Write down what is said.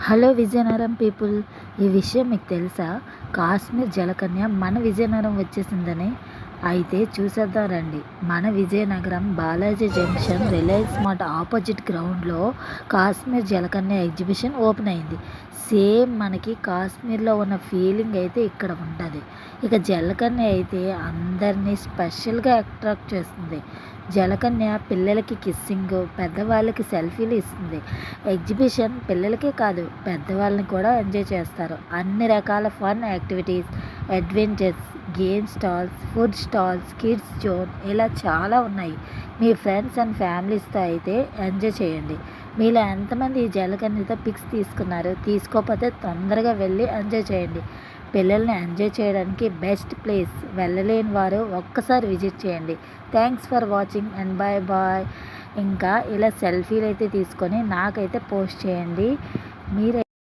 Hello Vizianagaram people, ఈ విషయం మీకు తెలుసా? కాశ్మీర్ జలకన్య మన విజయనగరం వచ్చేసిందని. అయితే చూసేద్దాం రండి. మన Vizianagaram Balaji junction Reliance mart opposite గ్రౌండ్లో కాశ్మీర్ జలకన్య ఎగ్జిబిషన్ ఓపెన్ అయింది. సేమ్ మనకి కాశ్మీర్లో ఉన్న ఫీలింగ్ అయితే ఇక్కడ ఉంటుంది. ఇక జలకన్య అయితే అందరినీ స్పెషల్గా అట్రాక్ట్ చేస్తుంది. జలకన్య పిల్లలకి కిస్సింగ్, పెద్దవాళ్ళకి సెల్ఫీలు ఇస్తుంది. ఎగ్జిబిషన్ పిల్లలకే కాదు, పెద్దవాళ్ళని కూడా ఎంజాయ్ చేస్తారు. అన్ని రకాల fun activities, adventures, game stalls, food stalls, kids zone ఇలా చాలా ఉన్నాయి. మీ ఫ్రెండ్స్ అండ్ ఫ్యామిలీస్తో అయితే ఎంజాయ్ చేయండి. మీలో ఎంతమంది ఈ జలకన్యతో పిక్స్ తీసుకున్నారు? తీసుకోకపోతే తొందరగా వెళ్ళి ఎంజాయ్ చేయండి. పిల్లల్ని ఎంజాయ్ చేయడానికి బెస్ట్ ప్లేస్. వెళ్ళలేని వారు ఒక్కసారి విజిట్ చేయండి. Thanks for watching and bye bye. ఇంకా ఇలా సెల్ఫీలు అయితే తీసుకొని నాకైతే పోస్ట్ చేయండి. మీరే